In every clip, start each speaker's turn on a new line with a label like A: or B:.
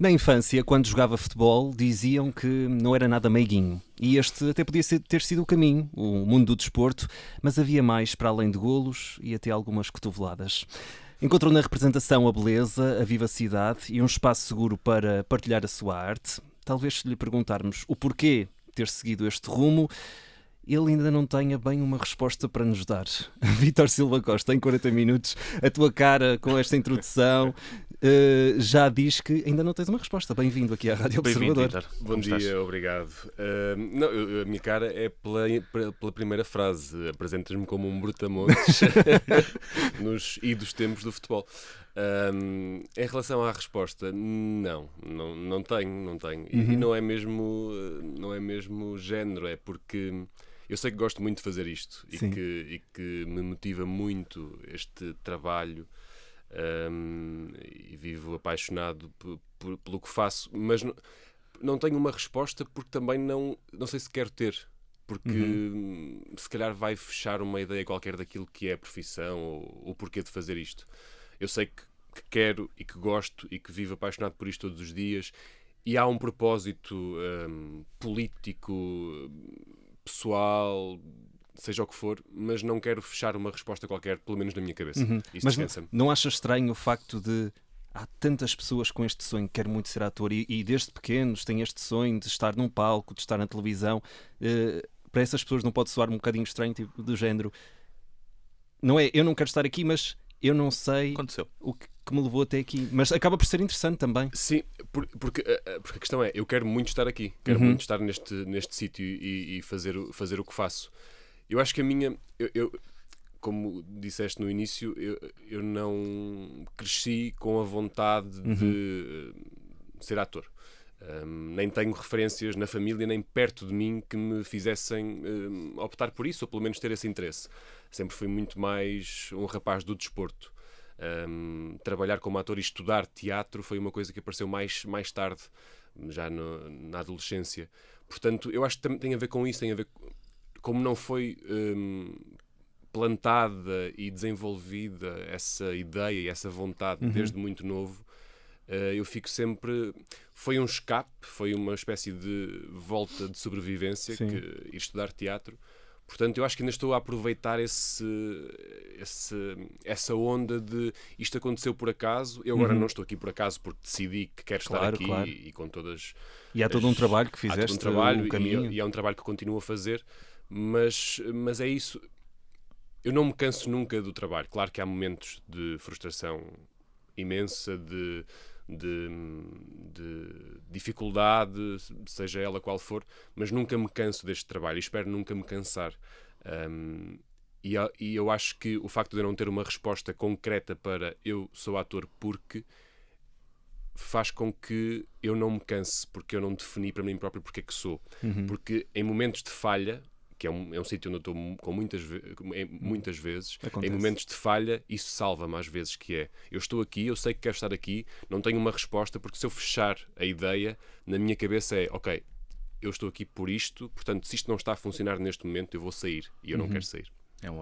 A: Na infância, quando jogava futebol, diziam que não era nada meiguinho. E este até podia ter sido o caminho, o mundo do desporto, mas havia mais para além de golos e até algumas cotoveladas. Encontrou na representação a beleza, a vivacidade e um espaço seguro para partilhar a sua arte. Talvez se lhe perguntarmos o porquê ter seguido este rumo, ele ainda não tenha bem uma resposta para nos dar. Vítor Silva Costa, em 40 minutos, a tua cara com esta introdução já diz que ainda não tens uma resposta. Bem-vindo aqui à Rádio Observador.
B: Vítor.
C: Bom dia, obrigado. A minha cara é pela primeira frase. Apresentas-me como um brutamontes nos idos tempos do futebol. Em relação à resposta, não tenho. E não é mesmo género, é porque eu sei que gosto muito de fazer isto e que me motiva muito este trabalho. E vivo apaixonado pelo que faço, mas não tenho uma resposta porque também não sei se quero ter, porque se calhar vai fechar uma ideia qualquer daquilo que é a profissão ou o porquê de fazer isto. Eu sei que quero e que gosto e que vivo apaixonado por isto todos os dias, e há um propósito político, pessoal, seja o que for, mas não quero fechar uma resposta qualquer, pelo menos na minha cabeça. Isso
A: mas
C: descansa-me.
A: não achas estranho o facto de há tantas pessoas com este sonho que querem muito ser ator e desde pequenos têm este sonho de estar num palco, de estar na televisão? Para essas pessoas não pode soar um bocadinho estranho, tipo, do género, não é, eu não quero estar aqui, mas eu não sei o que me levou até aqui. Mas acaba por ser interessante também.
C: Sim, porque a questão é, eu quero muito estar aqui, quero muito estar neste sítio e fazer o que faço. Eu acho que a minha... como disseste no início, eu não cresci com a vontade de ser ator. Nem tenho referências na família, nem perto de mim, que me fizessem optar por isso, ou pelo menos ter esse interesse. Sempre fui muito mais um rapaz do desporto. Trabalhar como ator e estudar teatro foi uma coisa que apareceu mais tarde, já na adolescência. Portanto, eu acho que tem a ver com isso, tem a ver... Como não foi plantada e desenvolvida essa ideia e essa vontade desde muito novo, eu fico sempre... Foi um escape, foi uma espécie de volta de sobrevivência, ir estudar teatro. Portanto, eu acho que ainda estou a aproveitar essa onda de isto aconteceu por acaso. Eu agora não estou aqui por acaso porque decidi que quero estar aqui e com todas...
A: E há todo um trabalho que fizeste,
C: há todo um trabalho,
A: um caminho.
C: E é um trabalho que continuo a fazer. Mas é isso. Eu não me canso nunca do trabalho. Claro que há momentos de frustração imensa, de dificuldade, seja ela qual for, mas nunca me canso deste trabalho e espero nunca me cansar. E eu acho que o facto de eu não ter uma resposta concreta para eu sou ator porque faz com que eu não me canse, porque eu não defini para mim próprio porque é que sou. Porque em momentos de falha, que é um sítio onde eu estou com muitas vezes,
A: Acontece.
C: Em momentos de falha, isso salva-me às vezes, que é, eu estou aqui, eu sei que quero estar aqui, não tenho uma resposta, porque se eu fechar a ideia, na minha cabeça é, ok, eu estou aqui por isto, portanto, se isto não está a funcionar neste momento, eu vou sair, e eu não quero sair.
B: É um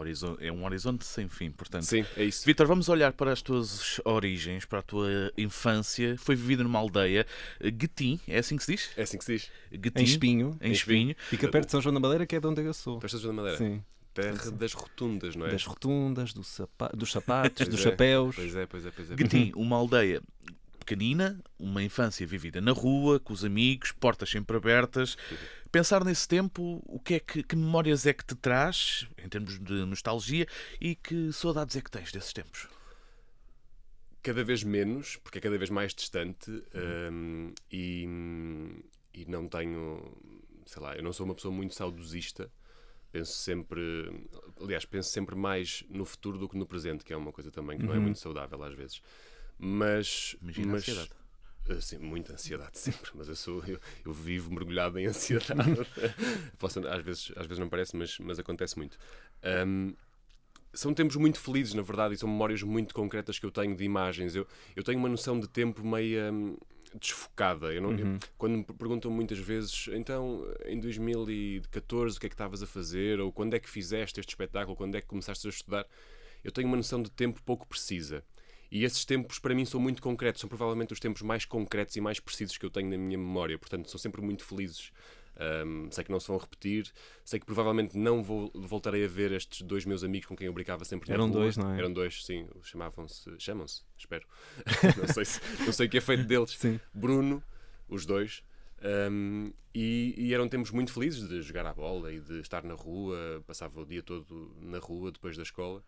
B: horizonte sem fim, portanto.
C: Sim, é isso.
B: Vítor, vamos olhar para as tuas origens, para a tua infância. Foi vivida numa aldeia, Guetim, é assim que se diz?
C: É assim que se diz.
B: Guetim,
A: Em Espinho.
B: Em Espinho.
A: Fica perto de São João da Madeira, que é de onde eu sou.
C: Festas da Madeira.
A: Sim.
C: Terra das rotundas, não é?
A: Das rotundas, dos sapatos, dos
C: Pois é,
A: chapéus.
C: Pois é.
B: Guetim, uma aldeia pequenina, uma infância vivida na rua, com os amigos, portas sempre abertas. Pensar nesse tempo, que memórias é que te traz, em termos de nostalgia, e que saudades é que tens desses tempos?
C: Cada vez menos, porque é cada vez mais distante, e não tenho, sei lá, eu não sou uma pessoa muito saudosista. Penso sempre mais no futuro do que no presente, que é uma coisa também que não é muito saudável às vezes.
B: Imagina a ansiedade.
C: Sim, muita ansiedade sempre, mas eu vivo mergulhado em ansiedade. Às vezes não parece, mas acontece muito. São tempos muito felizes, na verdade, e são memórias muito concretas que eu tenho de imagens. Eu tenho uma noção de tempo meio desfocada. Quando me perguntam muitas vezes, então, em 2014, o que é que estavas a fazer? Ou quando é que fizeste este espetáculo? Quando é que começaste a estudar? Eu tenho uma noção de tempo pouco precisa. E esses tempos, para mim, são muito concretos. São provavelmente os tempos mais concretos e mais precisos que eu tenho na minha memória. Portanto, são sempre muito felizes. Sei que não se vão repetir. Sei que provavelmente não voltarei a ver estes 2 meus amigos com quem eu brincava sempre na
A: Eram
C: rua.
A: 2, não é?
C: Eram 2, sim. Chamam-se, espero. Não sei o que é feito deles.
A: Sim.
C: Bruno, os 2. E eram tempos muito felizes de jogar à bola e de estar na rua. Passava o dia todo na rua depois da escola.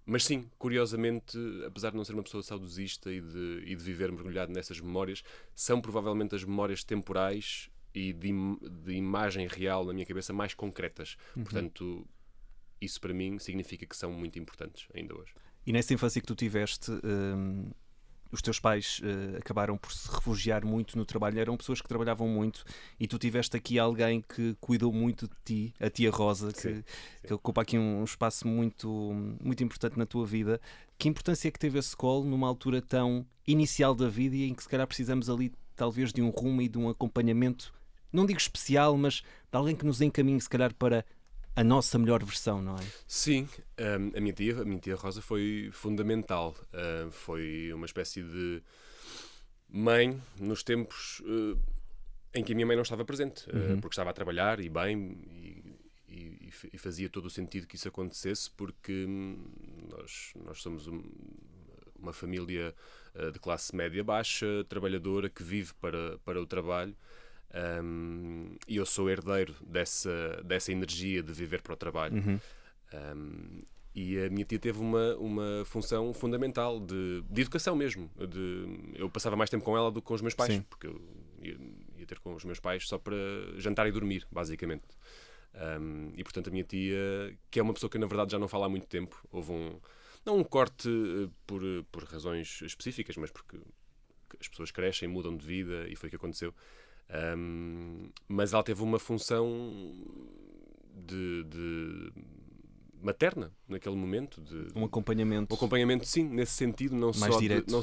C: Mas sim, curiosamente, apesar de não ser uma pessoa saudosista e de viver mergulhado nessas memórias, são provavelmente as memórias temporais e de imagem real na minha cabeça mais concretas. Portanto, isso para mim significa que são muito importantes ainda hoje.
A: E nessa infância que tu tiveste, os teus pais acabaram por se refugiar muito no trabalho, eram pessoas que trabalhavam muito, e tu tiveste aqui alguém que cuidou muito de ti, a tia Rosa, que ocupa aqui um espaço muito, muito importante na tua vida. Que importância é que teve esse colo numa altura tão inicial da vida e em que se calhar precisamos ali talvez de um rumo e de um acompanhamento, não digo especial, mas de alguém que nos encaminhe se calhar para a nossa melhor versão, não é?
C: Sim, a minha tia Rosa foi fundamental. Foi uma espécie de mãe nos tempos em que a minha mãe não estava presente, porque estava a trabalhar e bem, e fazia todo o sentido que isso acontecesse, porque nós somos uma família de classe média baixa, trabalhadora, que vive para o trabalho. E eu sou herdeiro dessa energia de viver para o trabalho. E a minha tia teve uma função fundamental de educação mesmo. Eu passava mais tempo com ela do que com os meus pais. Sim. Porque eu ia ter com os meus pais só para jantar e dormir, basicamente. E portanto a minha tia, que é uma pessoa que na verdade já não fala há muito tempo, houve não um corte por razões específicas, mas porque as pessoas crescem, mudam de vida, e foi o que aconteceu. Mas ela teve uma função de materna naquele momento,
A: um acompanhamento,
C: sim, nesse sentido, não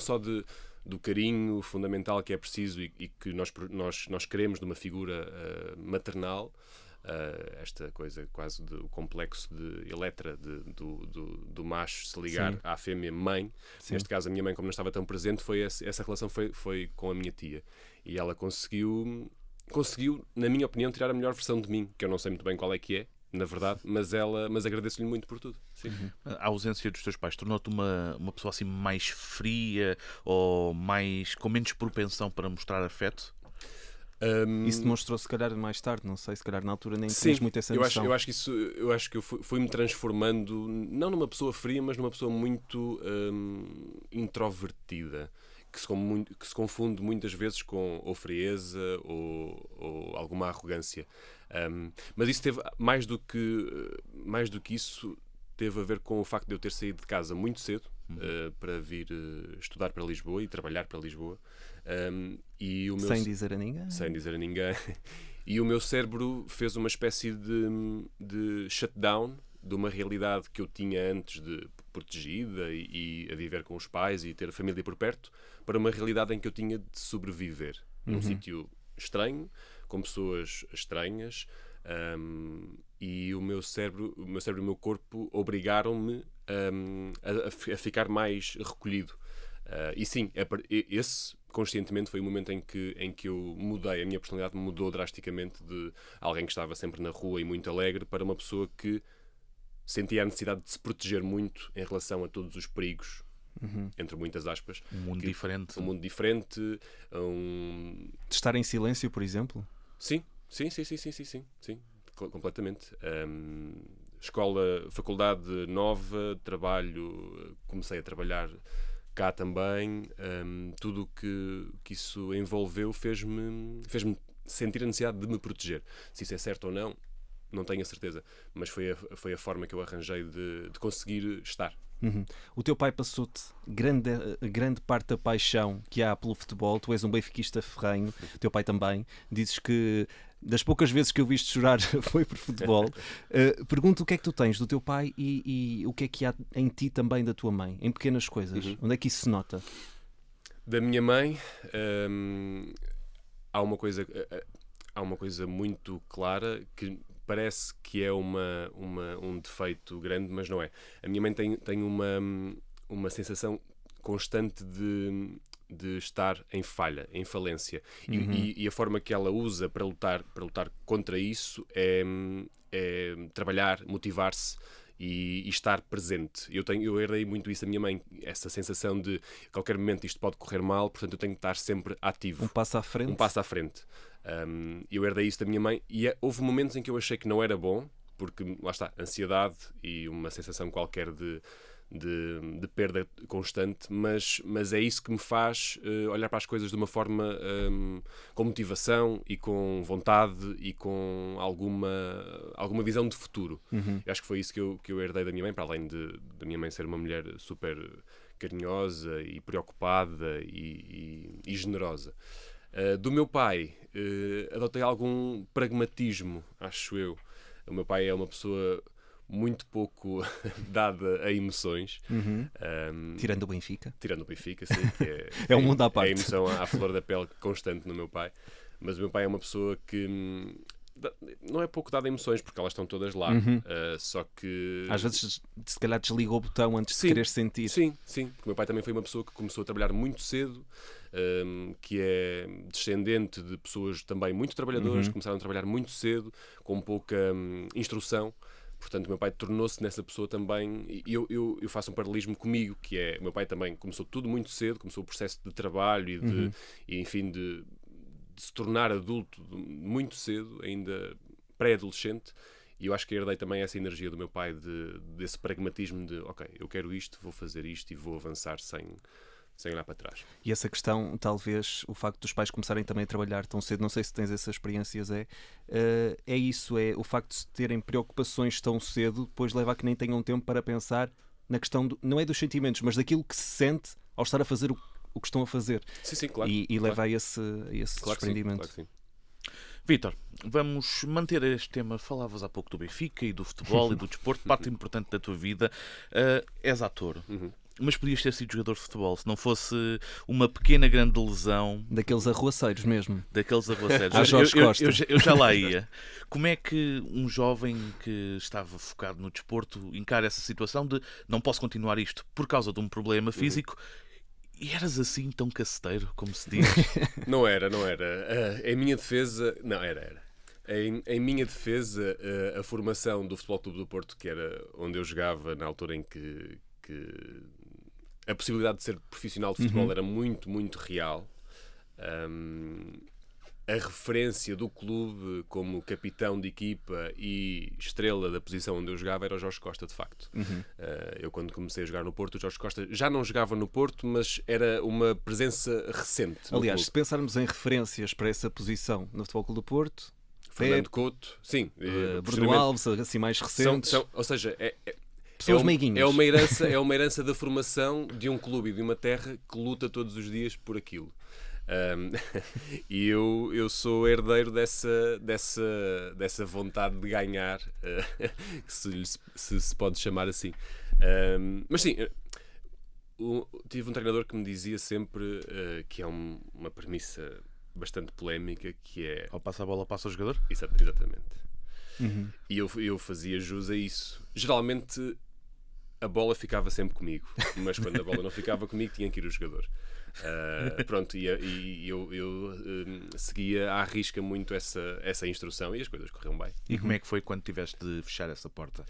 C: só do carinho fundamental que é preciso e que nós queremos de uma figura maternal, esta coisa quase do complexo de Eletra, do macho se ligar, sim, à fêmea mãe. Sim. Neste caso a minha mãe, como não estava tão presente, essa relação foi com a minha tia, e ela conseguiu, na minha opinião, tirar a melhor versão de mim, que eu não sei muito bem qual é que é, na verdade, mas agradeço-lhe muito por tudo. Sim.
B: A ausência dos teus pais tornou-te uma pessoa assim mais fria, ou com menos propensão para mostrar afeto?
A: Isso demonstrou-se, se calhar, mais tarde, não sei, se calhar na altura nem tinhas muito essa noção.
C: Eu acho que eu fui-me transformando, não numa pessoa fria, mas numa pessoa muito introvertida, que se confunde muitas vezes com ou frieza ou alguma arrogância. Mas isso teve, mais do que isso, teve a ver com o facto de eu ter saído de casa muito cedo para vir estudar para Lisboa e trabalhar para Lisboa.
A: Sem dizer a ninguém.
C: Sem dizer a ninguém. E o meu cérebro fez uma espécie de shutdown de uma realidade que eu tinha antes de protegida e a viver com os pais e ter a família por perto, para uma realidade em que eu tinha de sobreviver. Num sítio estranho, com pessoas estranhas, e o meu cérebro e o meu corpo obrigaram-me a ficar mais recolhido. E sim, esse conscientemente foi o momento em que eu mudei, a minha personalidade mudou drasticamente, de alguém que estava sempre na rua e muito alegre para uma pessoa que sentia a necessidade de se proteger muito em relação a todos os perigos, entre muitas aspas.
B: Um mundo diferente.
C: Um mundo diferente.
A: De estar em silêncio, por exemplo?
C: Sim, completamente. Escola, faculdade nova, comecei a trabalhar cá também. Tudo o que isso envolveu fez-me sentir a necessidade de me proteger. Se isso é certo ou não tenho a certeza, mas foi a forma que eu arranjei de conseguir estar.
A: O teu pai passou-te grande parte da paixão que há pelo futebol. Tu és um benfiquista ferrenho, o teu pai também. Dizes que das poucas vezes que eu viste chorar foi por futebol. Pergunto o que é que tu tens do teu pai e o que é que há em ti também da tua mãe, em pequenas coisas. Onde é que isso se nota?
C: Da minha mãe, há uma coisa muito clara que parece que é um defeito grande, mas não é. A minha mãe tem uma sensação constante de estar em falha, em falência. E a forma que ela usa para lutar contra isso é trabalhar, motivar-se e estar presente. Eu herdei muito isso da minha mãe, essa sensação de a qualquer momento isto pode correr mal, portanto eu tenho que estar sempre ativo.
A: Um passo à frente.
C: Um passo à frente. Eu herdei isso da minha mãe e houve momentos em que eu achei que não era bom, porque lá está, ansiedade e uma sensação qualquer de perda constante, mas é isso que me faz olhar para as coisas de uma forma com motivação e com vontade e com alguma visão de futuro. Eu acho que foi isso que eu herdei da minha mãe, para além da minha mãe ser uma mulher super carinhosa e preocupada e generosa. Do meu pai, adotei algum pragmatismo, acho eu. O meu pai é uma pessoa muito pouco dada a emoções.
A: Tirando o Benfica.
C: Tirando o Benfica, sim. Que
A: é um mundo à parte.
C: É a emoção à flor da pele constante no meu pai. Mas o meu pai é uma pessoa que não é pouco dada a emoções, porque elas estão todas lá. Só que...
A: Às vezes, se calhar, desliga o botão antes de querer sentir.
C: Sim. Porque o meu pai também foi uma pessoa que começou a trabalhar muito cedo, que é descendente de pessoas também muito trabalhadoras, que começaram a trabalhar muito cedo, com pouca instrução. Portanto, o meu pai tornou-se nessa pessoa também, e eu faço um paralelismo comigo, que é, o meu pai também começou tudo muito cedo, começou o processo de trabalho e enfim, de se tornar adulto muito cedo, ainda pré-adolescente, e eu acho que herdei também essa energia do meu pai, desse pragmatismo de, ok, eu quero isto, vou fazer isto e vou avançar sem olhar para trás.
A: E essa questão, talvez, o facto dos pais começarem também a trabalhar tão cedo, não sei se tens essas experiências, é isso, é o facto de terem preocupações tão cedo, depois leva a que nem tenham tempo para pensar na questão, não é dos sentimentos, mas daquilo que se sente ao estar a fazer o que estão a fazer.
C: Sim, claro.
A: E
C: claro.
A: leva a esse
C: Claro
A: desprendimento.
C: Que sim.
B: Vítor, vamos manter este tema. Falavas há pouco do Benfica e do futebol e do desporto, parte importante da tua vida. És ator. Mas podias ter sido jogador de futebol se não fosse uma pequena grande lesão.
A: Daqueles arruaceiros mesmo.
B: Daqueles arruaceiros.
A: A Jorge Costa.
B: Eu já lá ia. Como é que um jovem que estava focado no desporto encara essa situação de não posso continuar isto por causa de um problema físico? E eras assim tão caceteiro, como se diz?
C: Não era. Em minha defesa... Não, era. Em minha defesa, a formação do Futebol Clube do Porto, que era onde eu jogava na altura em que a possibilidade de ser profissional de futebol era muito, muito real. A referência do clube como capitão de equipa e estrela da posição onde eu jogava era o Jorge Costa, de facto. Eu, quando comecei a jogar no Porto, o Jorge Costa já não jogava no Porto, mas era uma presença recente.
A: Aliás, se pensarmos em referências para essa posição no Futebol Clube do Porto,
C: Fernando Couto, sim,
A: Bruno Alves, assim mais recentes.
C: Ou seja,
A: pessoas meiguinhas.
C: É uma herança da formação de um clube e de uma terra que luta todos os dias por aquilo. E eu sou herdeiro dessa vontade de ganhar, se pode chamar assim. Mas sim, tive um treinador que me dizia sempre que é uma premissa bastante polémica, que é...
B: Ao passar a bola, passa o jogador?
C: Exatamente. E eu fazia jus a isso. Geralmente a bola ficava sempre comigo, mas quando a bola não ficava comigo tinha que ir o jogador. Pronto, e eu seguia à risca muito essa instrução e as coisas correram bem.
B: E como é que foi quando tiveste de fechar essa porta?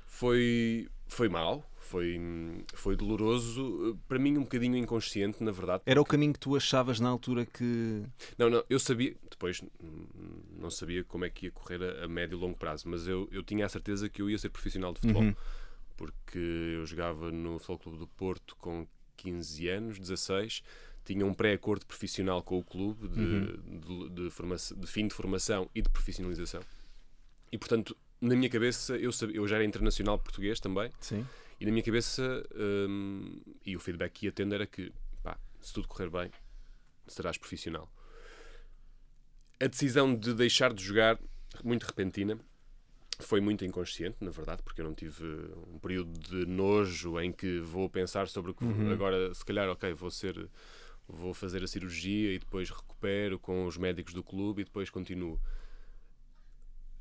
C: Foi mal, foi doloroso, para mim um bocadinho inconsciente, na verdade.
A: Era o caminho que tu achavas na altura que...
C: Não, eu sabia, depois não sabia como é que ia correr a médio e longo prazo, mas eu tinha a certeza que eu ia ser profissional de futebol, porque eu jogava no Futebol Clube do Porto com 15 anos, 16, tinha um pré-acordo profissional com o clube de fim de formação e de profissionalização. E, portanto, na minha cabeça, eu já era internacional português também.
A: Sim.
C: E na minha cabeça, e o feedback que ia tendo era que, se tudo correr bem, serás profissional. A decisão de deixar de jogar, muito repentina, foi muito inconsciente, na verdade, porque eu não tive um período de nojo em que vou pensar sobre o que agora, se calhar, ok, vou fazer a cirurgia e depois recupero com os médicos do clube e depois continuo.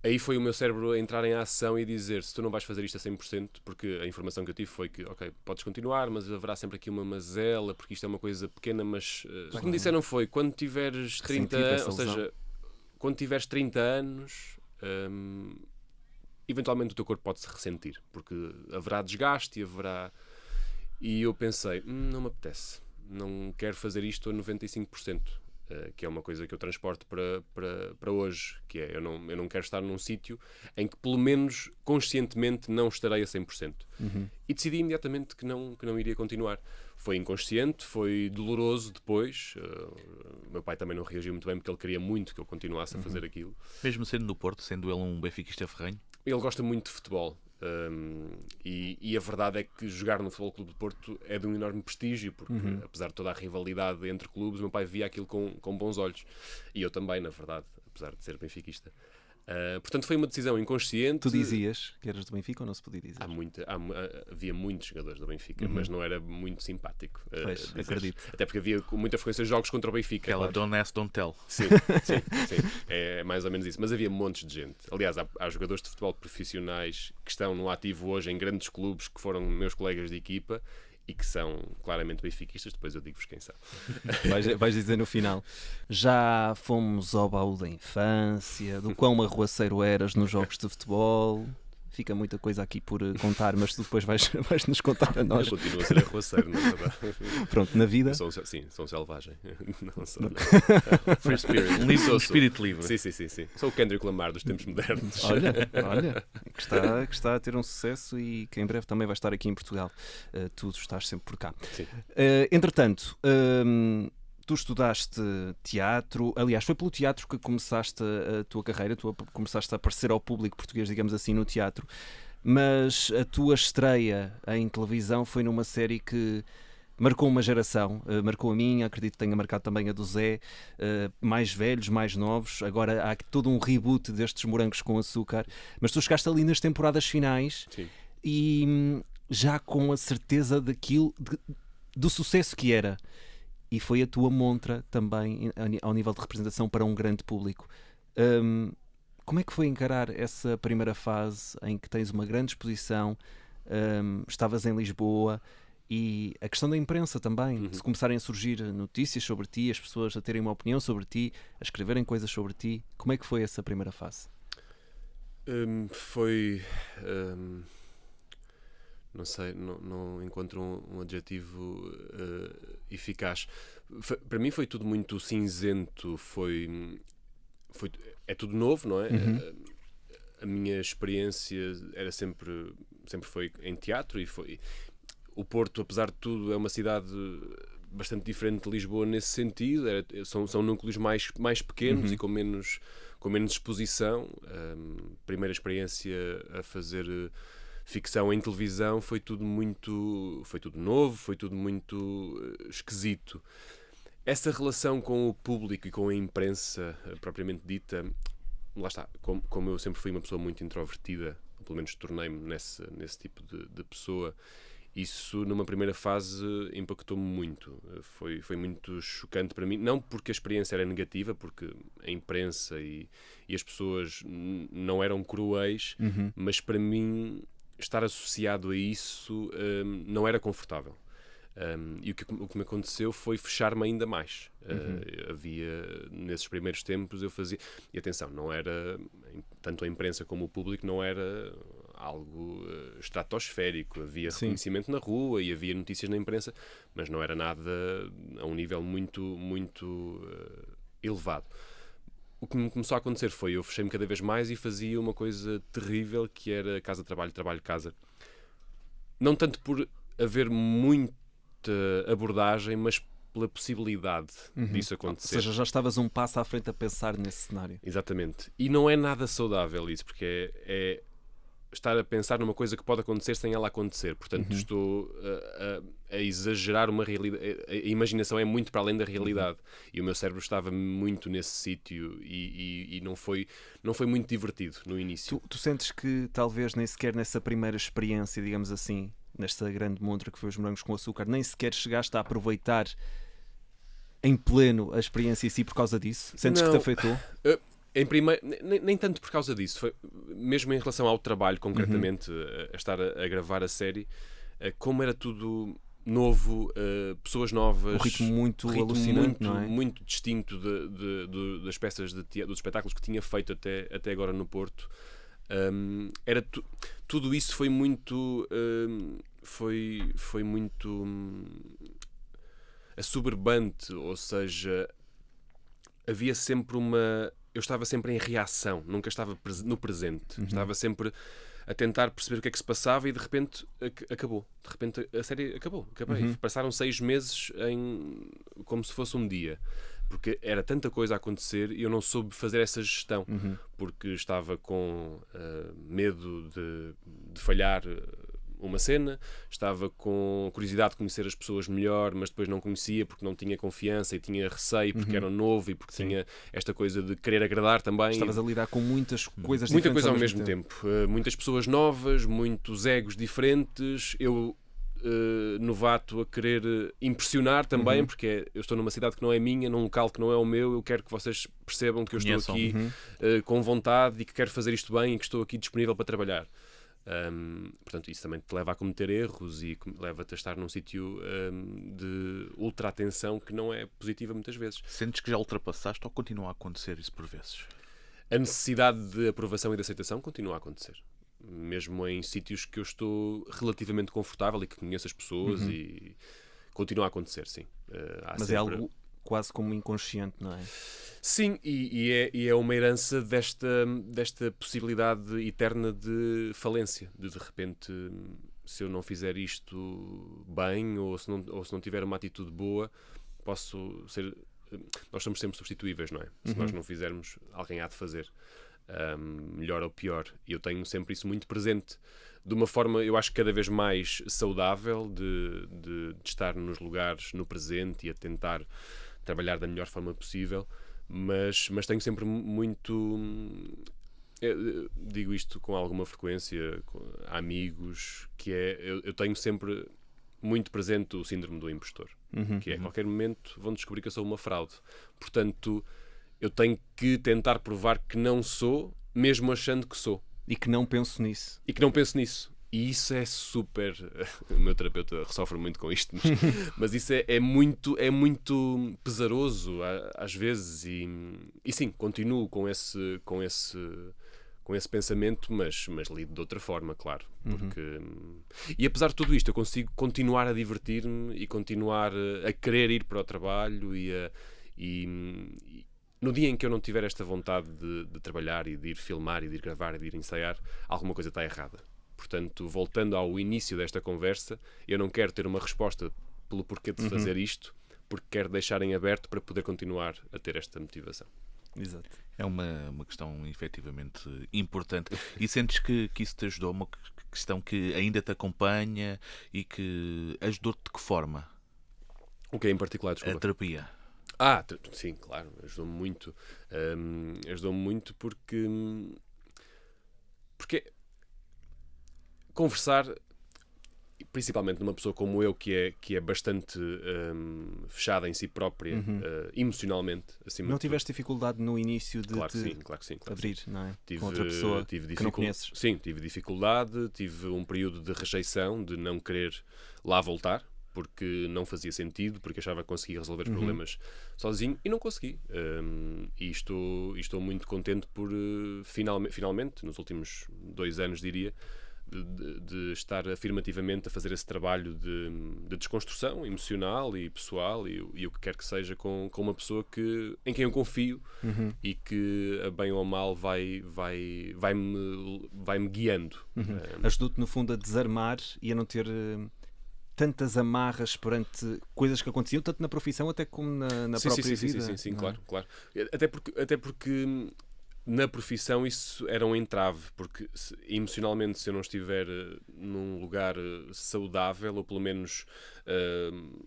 C: aí foi o meu cérebro a entrar em ação e dizer, se tu não vais fazer isto a 100%, porque a informação que eu tive foi que, ok, podes continuar, mas haverá sempre aqui uma mazela, porque isto é uma coisa pequena, mas o que me disseram foi, quando tiveres 30 anos, ou seja, quando tiveres 30 anos, eventualmente o teu corpo pode se ressentir, porque haverá desgaste e haverá... E eu pensei, não me apetece, não quero fazer isto a 95%. Que é uma coisa que eu transporto para hoje, que é, eu não quero estar num sítio em que pelo menos conscientemente não estarei a 100%. E decidi imediatamente que não iria continuar. Foi inconsciente, foi doloroso depois. Meu pai também não reagiu muito bem porque ele queria muito que eu continuasse a fazer aquilo.
B: Mesmo sendo no Porto, sendo ele um benfiquista ferrenho?
C: Ele gosta muito de futebol. E a verdade é que jogar no Futebol Clube de Porto é de um enorme prestígio, porque apesar de toda a rivalidade entre clubes, meu pai via aquilo com bons olhos, e eu também, na verdade, apesar de ser benfiquista. Portanto, foi uma decisão inconsciente.
A: Tu dizias que eras do Benfica ou não se podia dizer?
C: Havia muitos jogadores do Benfica, mas não era muito simpático.
A: Pois, acredito.
C: Até porque havia com muita frequência jogos contra o Benfica.
B: Aquela don't ask, don't tell.
C: Sim. É mais ou menos isso. Mas havia montes de gente. Aliás, há jogadores de futebol profissionais que estão no ativo hoje em grandes clubes que foram meus colegas de equipa e que são claramente benfiquistas, depois eu digo-vos quem são.
A: Vais dizer no final. Já fomos ao baú da infância, do quão arruaceiro eras nos jogos de futebol. Fica muita coisa aqui por contar, mas tu depois vais-nos contar a nós.
C: Eu continuo a ser arruaceiro, na verdade.
A: Pronto, na vida.
C: Sou selvagem. Não sou.
B: Free spirit. Um espírito livre.
C: Sim. Sou o Kendrick Lamar dos tempos modernos.
A: Olha, que está a ter um sucesso e que em breve também vai estar aqui em Portugal. Tu estás sempre por cá. Entretanto, tu estudaste teatro, aliás, foi pelo teatro que começaste a tua carreira, tu começaste a aparecer ao público português, digamos assim, no teatro, mas a tua estreia em televisão foi numa série que marcou uma geração, marcou a minha, acredito que tenha marcado também a do Zé, mais velhos, mais novos, agora há todo um reboot destes Morangos com Açúcar, mas tu chegaste ali nas temporadas finais.
C: Sim.
A: E já com a certeza do sucesso que era. E foi a tua montra também ao nível de representação para um grande público. Como é que foi encarar essa primeira fase em que tens uma grande exposição, estavas em Lisboa e a questão da imprensa também, de começarem a surgir notícias sobre ti, as pessoas a terem uma opinião sobre ti, a escreverem coisas sobre ti. Como é que foi essa primeira fase?
C: Foi... não sei, não encontro um adjetivo eficaz. Para mim foi tudo muito cinzento, é tudo novo, não é? A minha experiência era sempre foi em teatro e foi... O Porto, apesar de tudo, é uma cidade bastante diferente de Lisboa nesse sentido. São núcleos mais pequenos e com menos exposição. Primeira experiência a fazer ficção em televisão foi tudo novo, foi tudo muito esquisito. Essa relação com o público e com a imprensa propriamente dita, lá está, como eu sempre fui uma pessoa muito introvertida, pelo menos tornei-me nesse tipo de pessoa, isso numa primeira fase impactou-me muito. Foi muito chocante para mim, não porque a experiência era negativa, porque a imprensa e as pessoas não eram cruéis, mas para mim estar associado a isso não era confortável. E o que me aconteceu foi fechar-me ainda mais. Havia, nesses primeiros tempos, eu fazia... E atenção, não era... Tanto a imprensa como o público não era algo estratosférico. Havia reconhecimento na rua e havia notícias na imprensa, mas não era nada a um nível muito, muito elevado. O que me começou a acontecer foi, eu fechei-me cada vez mais e fazia uma coisa terrível, que era casa-trabalho, trabalho-casa. Não tanto por haver muita abordagem, mas pela possibilidade disso acontecer.
A: Ou seja, já estavas um passo à frente a pensar nesse cenário.
C: Exatamente. E não é nada saudável isso, porque é estar a pensar numa coisa que pode acontecer sem ela acontecer. Portanto, estou a exagerar uma realidade. A imaginação é muito para além da realidade. E o meu cérebro estava muito nesse sítio e não foi muito divertido no início.
A: Tu sentes que talvez nem sequer nessa primeira experiência, digamos assim, nesta grande montra que foi os Morangos com Açúcar, nem sequer chegaste a aproveitar em pleno a experiência em si por causa disso? Sentes que te afetou?
C: Em primeiro, nem tanto por causa disso, foi mesmo em relação ao trabalho, concretamente, a estar a gravar a série, como era tudo novo, pessoas novas,
A: Um ritmo muito alucinante, não é?
C: muito distinto das peças de teatro, dos espetáculos que tinha feito até agora no Porto. Tudo isso foi muito foi muito assoberbante, ou seja, havia sempre eu estava sempre em reação, nunca estava no presente. Estava sempre a tentar perceber o que é que se passava e de repente acabou. De repente a série acabei. Passaram 6 meses como se fosse um dia. Porque era tanta coisa a acontecer e eu não soube fazer essa gestão. Porque estava com medo de falhar uma cena, estava com curiosidade de conhecer as pessoas melhor, mas depois não conhecia porque não tinha confiança e tinha receio porque era novo e porque tinha esta coisa de querer agradar também.
A: Estavas a lidar com muitas coisas
C: Muita
A: diferentes
C: coisa ao mesmo tempo. Muitas pessoas novas, muitos egos diferentes, eu novato a querer impressionar também, porque eu estou numa cidade que não é minha, num local que não é o meu, eu quero que vocês percebam que eu estou aqui com vontade e que quero fazer isto bem e que estou aqui disponível para trabalhar. Portanto, isso também te leva a cometer erros e leva-te a estar num sítio de ultra atenção que não é positiva muitas vezes.
B: Sentes que já ultrapassaste ou continua a acontecer isso por vezes?
C: A necessidade de aprovação e de aceitação continua a acontecer. Mesmo em sítios que eu estou relativamente confortável e que conheço as pessoas e continua a acontecer, sim.
A: Mas é algo quase como inconsciente, não é?
C: Sim, e é uma herança desta possibilidade eterna de falência, de repente, se eu não fizer isto bem ou se não tiver uma atitude boa, posso ser... Nós somos sempre substituíveis, não é? Se nós não fizermos, alguém há de fazer. Melhor ou pior. E eu tenho sempre isso muito presente, de uma forma, eu acho, cada vez mais saudável, de estar nos lugares, no presente e a tentar trabalhar da melhor forma possível, mas tenho sempre muito... digo isto com alguma frequência a amigos, que eu tenho sempre muito presente o síndrome do impostor, que a qualquer momento vão descobrir que eu sou uma fraude. Portanto, eu tenho que tentar provar que não sou, mesmo achando que sou.
A: E que não penso nisso.
C: E isso é super... O meu terapeuta sofre muito com isto, mas isso é muito pesaroso às vezes. E sim, continuo com esse pensamento, mas lido de outra forma, claro. Porque... E apesar de tudo isto, eu consigo continuar a divertir-me e continuar a querer ir para o trabalho e no dia em que eu não tiver esta vontade de trabalhar e de ir filmar e de ir gravar e de ir ensaiar, alguma coisa está errada. Portanto, voltando ao início desta conversa, eu não quero ter uma resposta pelo porquê de fazer isto, porque quero deixar em aberto para poder continuar a ter esta motivação.
A: Exato.
B: É uma questão efetivamente importante. E sentes que isso te ajudou? Uma questão que ainda te acompanha e que ajudou-te de que forma?
C: O que é em particular, desculpa?
B: A terapia.
C: Sim, claro, ajudou-me muito. Ajudou-me muito porque conversar, principalmente numa pessoa como eu, que é bastante fechada em si própria, emocionalmente, acima
A: Não
C: de tudo.
A: tiveste dificuldade no início de
C: Claro que sim.
A: abrir, não é? Com outra pessoa que não conheces?
C: Sim, tive dificuldade, tive um período de rejeição, de não querer lá voltar, porque não fazia sentido, porque achava que conseguia resolver os problemas sozinho e não consegui. E estou muito contente por, finalmente, nos últimos 2 anos, diria, de estar afirmativamente a fazer esse trabalho de desconstrução emocional e pessoal e o que quer que seja com uma pessoa em quem eu confio e que, a bem ou a mal, vai-me guiando.
A: Ajudou-te, no fundo, a desarmar e a não ter tantas amarras perante coisas que aconteciam, tanto na profissão até como na própria vida.
C: Sim, claro. Até porque na profissão isso era um entrave, porque emocionalmente, se eu não estiver num lugar saudável ou pelo menos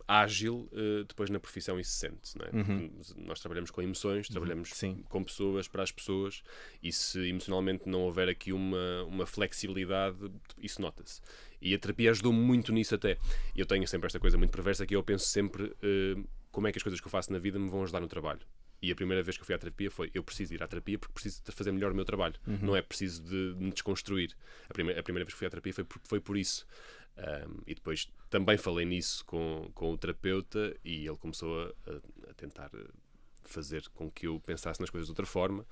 C: ágil, depois na profissão isso se sente, não é? Porque nós trabalhamos com emoções, trabalhamos com pessoas, para as pessoas, e se emocionalmente não houver aqui uma flexibilidade, isso nota-se. E a terapia ajudou muito nisso até. E eu tenho sempre esta coisa muito perversa, que eu penso sempre como é que as coisas que eu faço na vida me vão ajudar no trabalho. E a primeira vez que eu fui à terapia foi: eu preciso ir à terapia porque preciso de fazer melhor o meu trabalho. Não é preciso de me desconstruir. A primeira vez que fui à terapia foi por isso. E depois também falei nisso com o terapeuta e ele começou a tentar fazer com que eu pensasse nas coisas de outra forma.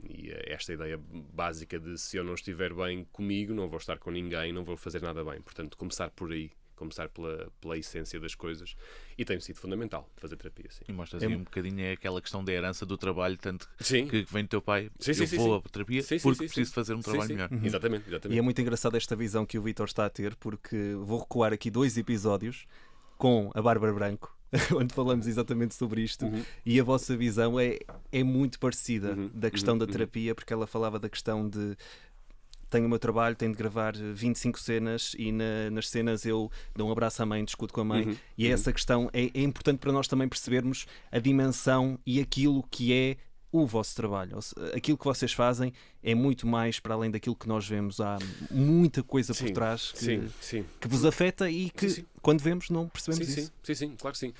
C: E esta ideia básica de se eu não estiver bem comigo, não vou estar com ninguém, não vou fazer nada bem. Portanto, começar por aí, começar pela essência das coisas, e tem sido fundamental fazer terapia, sim.
B: E mostras aí um bocadinho aquela questão da herança do trabalho, tanto
C: Sim.
B: que vem do teu pai,
C: Sim,
B: eu
C: sim,
B: vou
C: sim.
B: à terapia
C: Sim, sim,
B: porque
C: sim,
B: preciso
C: sim.
B: fazer um trabalho melhor.
C: Exatamente.
A: E é muito engraçada esta visão que o Vítor está a ter, porque vou recuar aqui 2 episódios com a Bárbara Branco, onde falamos exatamente sobre isto, e a vossa visão é muito parecida da questão da terapia, porque ela falava da questão de: tenho o meu trabalho, tenho de gravar 25 cenas e nas cenas eu dou um abraço à mãe, discuto com a mãe, e essa questão é importante para nós também percebermos a dimensão e aquilo que é o vosso trabalho. Aquilo que vocês fazem é muito mais para além daquilo que nós vemos. Há muita coisa por trás que vos afeta e que quando vemos não percebemos isso.
C: Sim, claro que sim.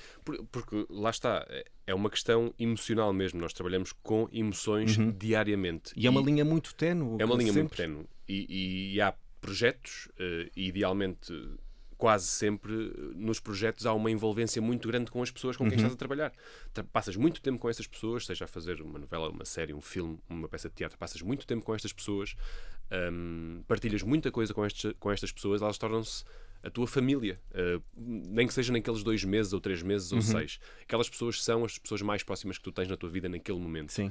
C: Porque lá está, é uma questão emocional mesmo. Nós trabalhamos com emoções diariamente.
A: E é uma linha muito ténue.
C: É uma linha muito ténue. E há projetos, idealmente, quase sempre, nos projetos há uma envolvência muito grande com as pessoas com quem estás a trabalhar. Passas muito tempo com essas pessoas, seja a fazer uma novela, uma série, um filme, uma peça de teatro, passas muito tempo com estas pessoas, partilhas muita coisa com estas pessoas, elas tornam-se a tua família, nem que seja naqueles 2 meses ou 3 meses ou 6. Aquelas pessoas são as pessoas mais próximas que tu tens na tua vida naquele momento.
A: Sim.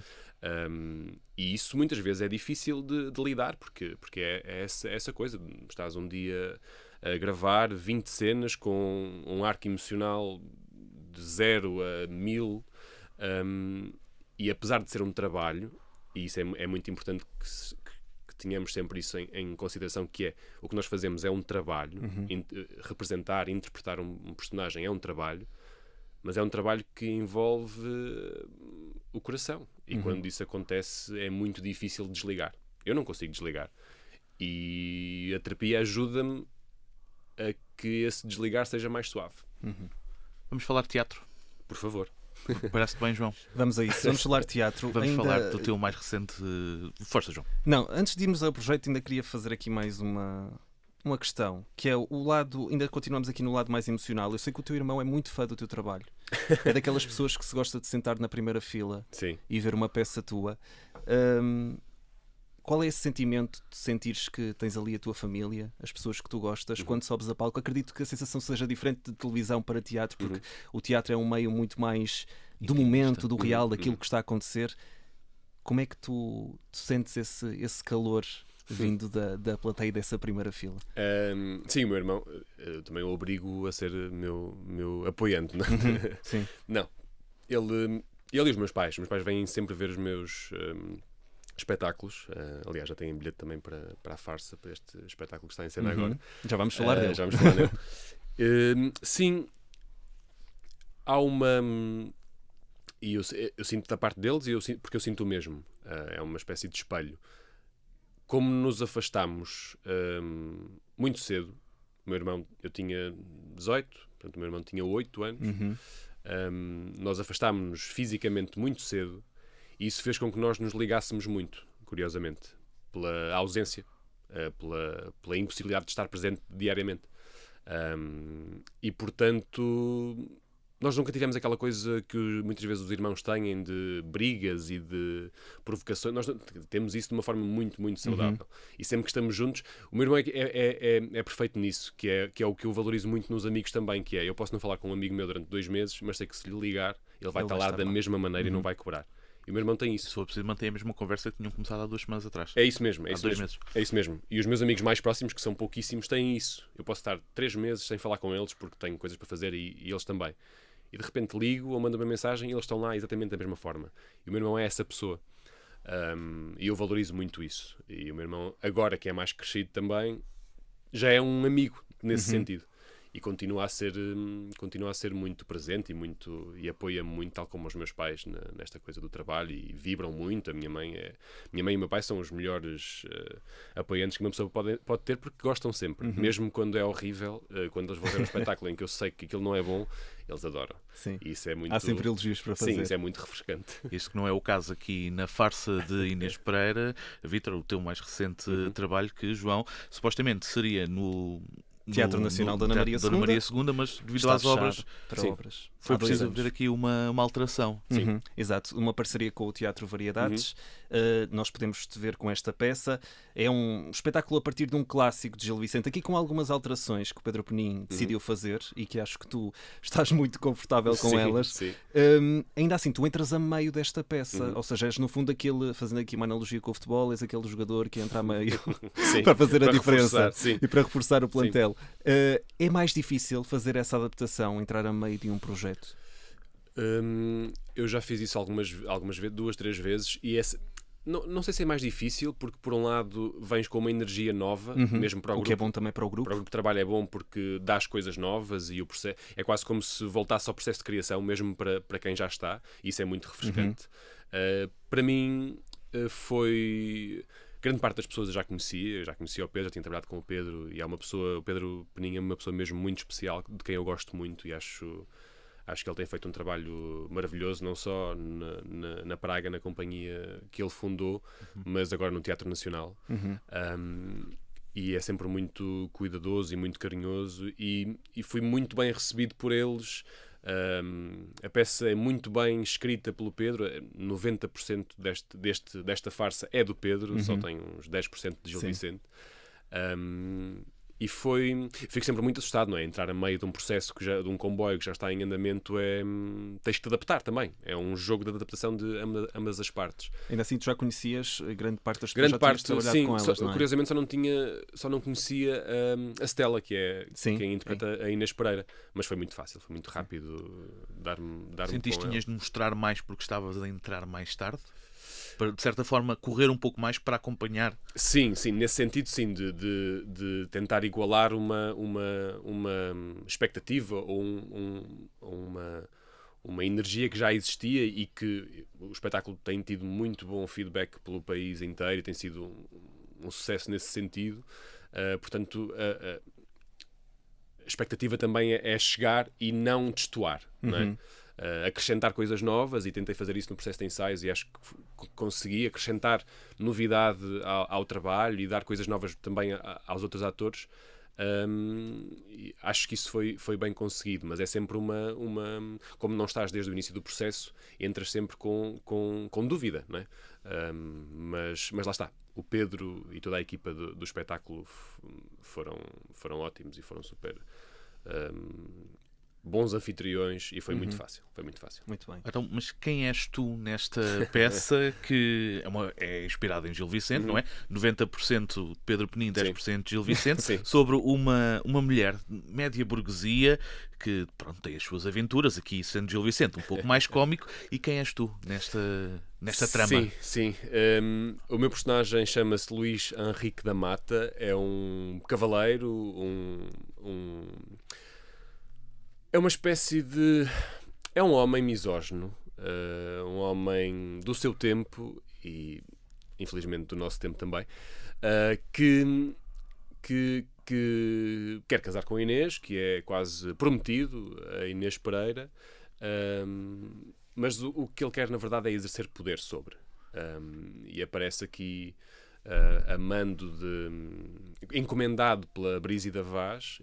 C: E isso muitas vezes é difícil de lidar, porque é essa coisa. Estás um dia a gravar 20 cenas com um arco emocional de 0 a 1000, e apesar de ser um trabalho, e isso é muito importante que tenhamos sempre isso em consideração, que é o que nós fazemos é um trabalho, representar, interpretar um personagem é um trabalho, mas é um trabalho que envolve o coração, e quando isso acontece é muito difícil desligar. Eu não consigo desligar, e a terapia ajuda-me a que esse desligar seja mais suave.
B: Vamos falar de teatro.
C: Por favor.
B: Parece-te bem, João?
A: Vamos a isso. Vamos falar de teatro.
B: Vamos falar do teu mais recente... Força, João.
A: Não, antes de irmos ao projeto, ainda queria fazer aqui mais uma questão, que é o lado... Ainda continuamos aqui no lado mais emocional. Eu sei que o teu irmão é muito fã do teu trabalho. É daquelas pessoas que se gosta de sentar na primeira fila e ver uma peça tua. Qual é esse sentimento de sentires que tens ali a tua família, as pessoas que tu gostas, quando sobes a palco? Acredito que a sensação seja diferente de televisão para teatro, porque o teatro é um meio muito mais do momento, do real, daquilo que está a acontecer. Como é que tu sentes esse calor vindo da plateia dessa primeira fila?
C: Sim, o meu irmão, eu também o obrigo a ser meu apoiante. Não?
A: Sim.
C: Não. Ele e os meus pais vêm sempre ver os meus... espetáculos, aliás já têm bilhete também para a farsa, para este espetáculo que está em cena agora.
A: Já vamos falar dele.
C: Já vamos falar dele. Sim, há uma... E eu sinto da parte deles, porque eu sinto o mesmo. É uma espécie de espelho. Como nos afastámos muito cedo, o meu irmão, eu tinha 18, portanto o meu irmão tinha 8 anos, nós afastámos-nos fisicamente muito cedo. E isso fez com que nós nos ligássemos muito, curiosamente, pela ausência, pela impossibilidade de estar presente diariamente. E, portanto, nós nunca tivemos aquela coisa que muitas vezes os irmãos têm de brigas e de provocações. Nós temos isso de uma forma muito, muito saudável. E sempre que estamos juntos, o meu irmão é perfeito nisso, que é o que eu valorizo muito nos amigos também, que é, eu posso não falar com um amigo meu durante 2 meses, mas sei que se lhe ligar, ele vai estar lá da mesma maneira e não vai cobrar. E o meu irmão tem isso.
B: Se for preciso, manter a mesma conversa que tinham começado há 2 semanas atrás.
C: É isso mesmo.
B: Há 2 meses.
C: É isso mesmo. E os meus amigos mais próximos, que são pouquíssimos, têm isso. Eu posso estar 3 meses sem falar com eles porque tenho coisas para fazer e eles também. E de repente ligo ou mando uma mensagem e eles estão lá exatamente da mesma forma. E o meu irmão é essa pessoa. E eu valorizo muito isso. E o meu irmão, agora que é mais crescido também, já é um amigo nesse sentido. e continua a ser muito presente e apoia muito, tal como os meus pais, nesta coisa do trabalho, e vibram muito. Minha mãe e o meu pai são os melhores apoiantes que uma pessoa pode ter, porque gostam sempre, mesmo quando é horrível, quando eles vão ver um espetáculo em que eu sei que aquilo não é bom, eles adoram.
A: Sim.
C: E isso é muito...
A: Há sempre elogios para fazer.
C: Sim, isso é muito refrescante.
B: Este que não é o caso aqui na farsa de Inês Pereira. Vítor, o teu mais recente trabalho, que, João, supostamente seria no
A: Teatro Nacional da Ana Maria
B: II, mas devido às obras,
A: para obras.
B: foi preciso haver aqui uma alteração.
A: Sim. Exato, uma parceria com o Teatro Variedades. Nós podemos te ver com esta peça. É um espetáculo a partir de um clássico de Gil Vicente, aqui com algumas alterações que o Pedro Penin decidiu fazer e que acho que tu estás muito confortável com elas.
C: Sim.
A: Ainda assim, tu entras a meio desta peça, ou seja, és no fundo aquele, fazendo aqui uma analogia com o futebol, és aquele jogador que entra a meio para fazer a diferença e para reforçar o plantel. É mais difícil fazer essa adaptação, entrar a meio de um projeto?
C: Eu já fiz isso algumas vezes, 2, 3 vezes, e não sei se é mais difícil, porque por um lado vens com uma energia nova, mesmo para o grupo.
A: O que é bom também para o grupo.
C: Para o grupo de trabalho é bom porque dás coisas novas e o processo é quase como se voltasse ao processo de criação, mesmo para quem já está, e isso é muito refrescante. Para mim foi... Grande parte das pessoas eu já conhecia o Pedro, já tinha trabalhado com o Pedro, e o Pedro Penin é uma pessoa mesmo muito especial, de quem eu gosto muito, e acho que ele tem feito um trabalho maravilhoso, não só na Praga, na companhia que ele fundou, mas agora no Teatro Nacional. E é sempre muito cuidadoso e muito carinhoso, e fui muito bem recebido por eles. A peça é muito bem escrita pelo Pedro. 90% desta farsa é do Pedro, só tem uns 10% de Gil Vicente. E fico sempre muito assustado, não é? Entrar a meio de um processo de um comboio que já está em andamento, tens que te adaptar também. É um jogo de adaptação de ambas as partes.
A: Ainda assim, tu já conhecias grande parte das pessoas, já tinhas trabalhado
C: sim,
A: com elas, não é?
C: Curiosamente só não conhecia a Stella, que é quem interpreta a Inês Pereira, mas foi muito fácil, foi muito rápido dar-me
B: Sentiste que
C: com
B: tinhas de mostrar mais porque estavas a entrar mais tarde? Para, de certa forma, correr um pouco mais para acompanhar?
C: Sim, nesse sentido, sim, de tentar igualar uma expectativa ou uma energia que já existia, e que o espetáculo tem tido muito bom feedback pelo país inteiro e tem sido um sucesso nesse sentido. Portanto, a expectativa também é chegar e não destoar, não é? Acrescentar coisas novas, e tentei fazer isso no processo de ensaios, e acho que consegui acrescentar novidade ao trabalho e dar coisas novas também aos outros atores. E acho que isso foi bem conseguido, mas é sempre como não estás desde o início do processo, entras sempre com dúvida, não é? Mas lá está, o Pedro e toda a equipa do espetáculo foram ótimos e foram super bons anfitriões, e foi muito fácil.
A: Muito bem.
B: Então, mas quem és tu nesta peça que é inspirada em Gil Vicente, não é? 90% Pedro Penin, 10% Gil Vicente, sobre uma mulher média burguesia que, pronto, tem as suas aventuras, aqui sendo Gil Vicente um pouco mais cómico. E quem és tu nesta trama?
C: Sim. O meu personagem chama-se Luís Henrique da Mata, é um cavaleiro, é uma espécie de... É um homem misógino, um homem do seu tempo e, infelizmente, do nosso tempo também, que quer casar com a Inês, que é quase prometido a Inês Pereira, mas o que ele quer, na verdade, é exercer poder sobre. E aparece aqui encomendado pela Brígida Vaz,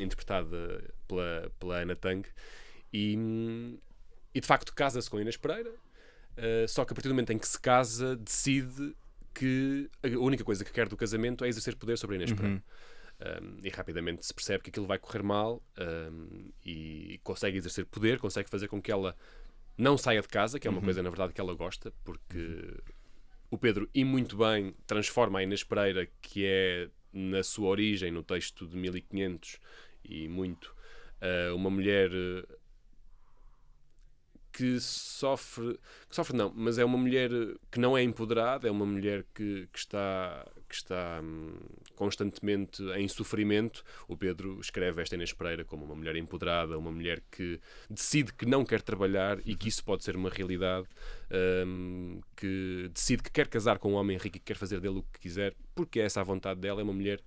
C: interpretada pela Ana Tang, e de facto casa-se com a Inês Pereira, só que a partir do momento em que se casa, decide que a única coisa que quer do casamento é exercer poder sobre a Inês Pereira. E rapidamente se percebe que aquilo vai correr mal, e consegue exercer poder, consegue fazer com que ela não saia de casa, que é uma coisa, na verdade, que ela gosta, porque o Pedro, e muito bem, transforma a Inês Pereira, que é, na sua origem, no texto de 1500 e muito, uma mulher que sofre não, mas é uma mulher que não é empoderada, é uma mulher que está constantemente em sofrimento. O Pedro escreve esta Inês Pereira como uma mulher empoderada, uma mulher que decide que não quer trabalhar e que isso pode ser uma realidade, que decide que quer casar com um homem rico e que quer fazer dele o que quiser, porque é essa a vontade dela. É uma mulher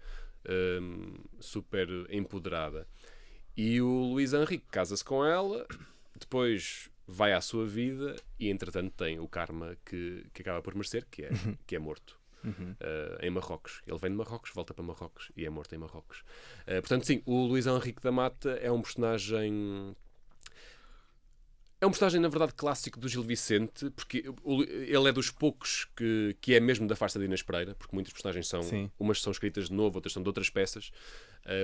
C: super empoderada. E o Luís Henrique casa-se com ela, depois vai à sua vida e, entretanto, tem o karma que acaba por merecer, que é morto em Marrocos. Ele vem de Marrocos, volta para Marrocos e é morto em Marrocos. Portanto, sim, o Luís Henrique da Mata é um personagem... É um personagem, na verdade, clássico do Gil Vicente, porque ele é dos poucos que é mesmo da farsa de Inês Pereira, porque muitas personagens são...
A: Sim.
C: Umas são escritas de novo, outras são de outras peças.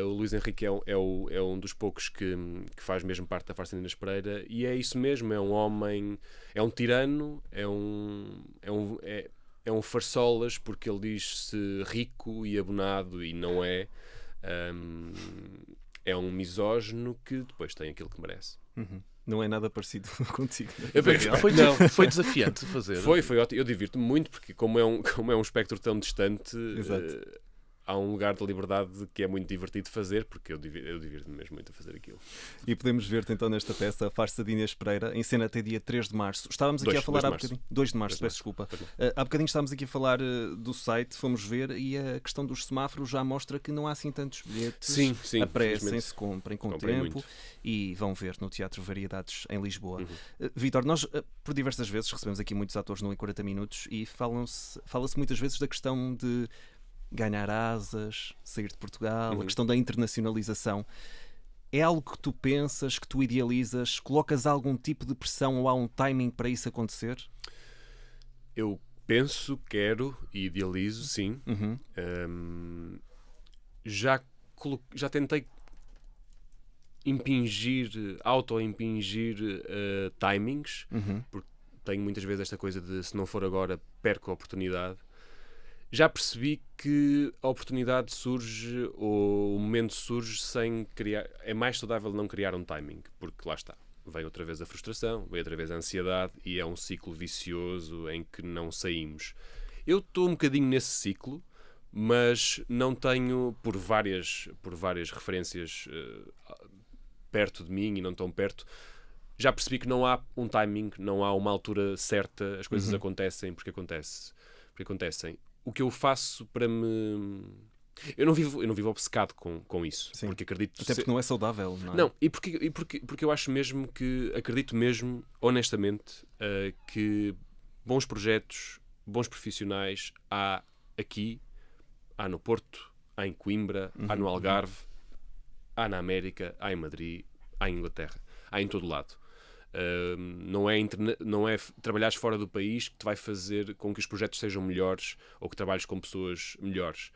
C: O Luís Henrique é um dos poucos que faz mesmo parte da farsa de Inês Pereira, e é isso mesmo, é um homem... É um tirano, é um farsolas, porque ele diz-se rico e abonado e não é. É um misógino que depois tem aquilo que merece.
A: Não é nada parecido contigo.
B: Foi desafiante fazer.
C: Foi ótimo. Eu divirto-me muito, porque como é um espectro tão distante, há um lugar de liberdade que é muito divertido de fazer, porque eu divirto-me mesmo muito a fazer aquilo.
A: E podemos ver-te então nesta peça, a farsa de Inês Pereira, em cena até dia 3 de março. Estávamos aqui a falar há bocadinho... 2 de março, peço desculpa. Há bocadinho estávamos aqui a falar do site, fomos ver, e a questão dos semáforos já mostra que não há assim tantos bilhetes.
C: Sim,
A: apressem-se, comprem com
C: Comprem
A: tempo
C: muito.
A: e vão ver no Teatro Variedades em Lisboa. Vítor, nós por diversas vezes recebemos aqui muitos atores no Em 40 Minutos e fala-se muitas vezes da questão de ganhar asas, sair de Portugal, a questão da internacionalização. É algo que tu pensas, que tu idealizas? Colocas algum tipo de pressão ou há um timing para isso acontecer?
C: Eu penso, quero e idealizo, sim. Já tentei auto-impingir timings, porque tenho muitas vezes esta coisa de, se não for agora, perco a oportunidade. Já percebi que a oportunidade surge, ou o momento surge sem criar... É mais saudável não criar um timing, porque lá está. Vem outra vez a frustração, vem outra vez a ansiedade e é um ciclo vicioso em que não saímos. Eu estou um bocadinho nesse ciclo, mas não tenho, por várias referências perto de mim e não tão perto, já percebi que não há um timing, não há uma altura certa, as coisas acontecem porque acontecem. O que eu faço para me... Eu não vivo obcecado com isso.
A: Sim.
C: Porque acredito...
A: Até porque não é saudável, não é?
C: Não, e porque eu acho mesmo que... Acredito mesmo, honestamente, que bons projetos, bons profissionais há aqui, há no Porto, há em Coimbra, há no Algarve, há na América, há em Madrid, há em Inglaterra, há em todo lado. Não é trabalhares fora do país que te vai fazer com que os projetos sejam melhores ou que trabalhes com pessoas melhores.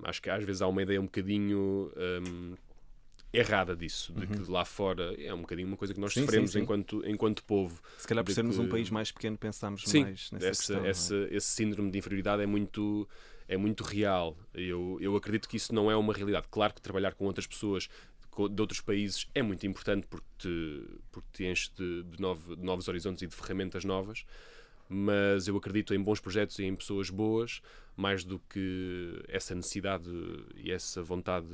C: Acho que às vezes há uma ideia um bocadinho errada disso, de que lá fora é um bocadinho uma coisa que nós sofremos enquanto povo.
A: Se calhar por sermos um país mais pequeno pensamos mais nessa questão.
C: Esse síndrome de inferioridade é muito real. Eu acredito que isso não é uma realidade. Claro que trabalhar com outras pessoas de outros países é muito importante porque te enche de novos horizontes e de ferramentas novas, mas eu acredito em bons projetos e em pessoas boas mais do que essa necessidade e essa vontade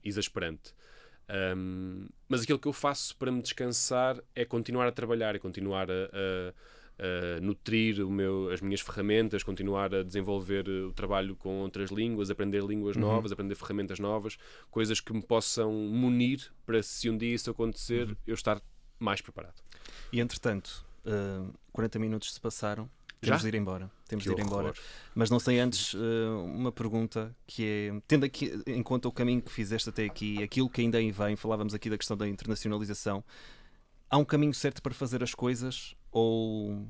C: exasperante. Mas aquilo que eu faço para me descansar é continuar a trabalhar e continuar a nutrir as minhas ferramentas, continuar a desenvolver o trabalho com outras línguas, aprender línguas novas, aprender ferramentas novas, coisas que me possam munir para, se um dia isso acontecer, eu estar mais preparado.
A: E entretanto, 40 minutos se passaram, temos de ir embora. Mas não sei antes uma pergunta que é, tendo aqui em conta o caminho que fizeste até aqui, aquilo que ainda aí vem, falávamos aqui da questão da internacionalização, há um caminho certo para fazer as coisas ou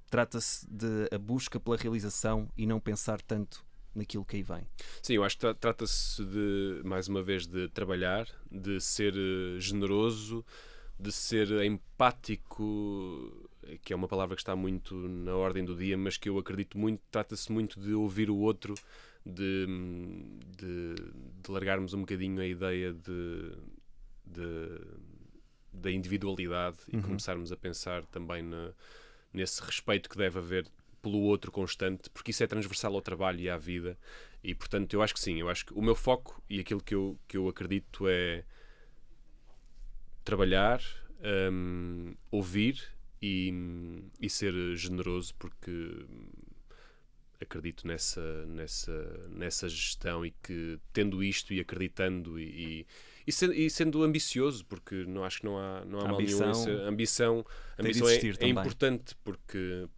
A: trata-se de a busca pela realização e não pensar tanto naquilo que aí vem?
C: Sim, eu acho que trata-se mais uma vez, de trabalhar, de ser generoso, de ser empático, que é uma palavra que está muito na ordem do dia, mas que eu acredito muito, trata-se muito de ouvir o outro, de largarmos um bocadinho a ideia da individualidade e começarmos a pensar também nesse respeito que deve haver pelo outro constante, porque isso é transversal ao trabalho e à vida. E, portanto, eu acho que sim. Eu acho que o meu foco e aquilo que eu acredito é trabalhar, ouvir e ser generoso, porque acredito nessa gestão, e que tendo isto e acreditando e sendo ambicioso, porque acho que não há mal nenhum. A ambição é importante, porque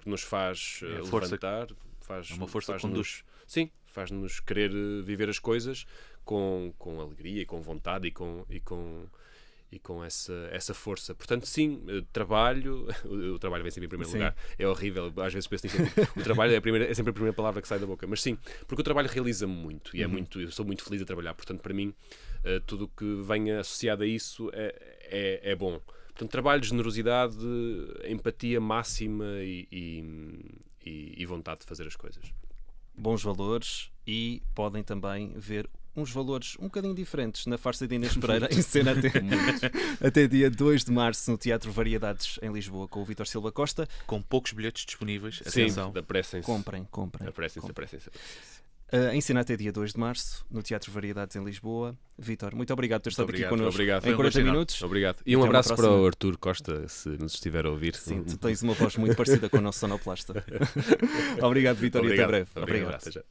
C: nos faz levantar,
B: é uma força que conduz.
C: Sim, faz-nos querer viver as coisas com alegria e com vontade e com essa força. Portanto, sim, trabalho. O trabalho vem sempre em primeiro lugar. É horrível, às vezes penso nisso. O trabalho é sempre a primeira palavra que sai da boca. Mas sim, porque o trabalho realiza-me muito e eu sou muito feliz a trabalhar. Portanto, para mim, tudo o que venha associado a isso é bom. Portanto, trabalho, generosidade, empatia máxima e vontade de fazer as coisas.
A: Bons valores, e podem também ver uns valores um bocadinho diferentes na farsa de Inês Pereira, em cena até dia 2 de março no Teatro Variedades em Lisboa, com o Vítor Silva Costa.
B: Com poucos bilhetes disponíveis.
C: Sim,
B: atenção.
C: Apressem-se.
A: Comprem.
C: Apressem-se.
A: Em cena até dia 2 de março no Teatro Variedades em Lisboa. Vítor, muito obrigado por ter estado aqui connosco.
C: Obrigado.
A: Em 40 minutos.
C: Obrigado. E um abraço para o Artur Costa, se nos estiver a ouvir.
A: Sim, tu tens uma voz muito parecida com o nosso sonoplasta. Obrigado, Vítor, e até breve.
C: Obrigado. Até já.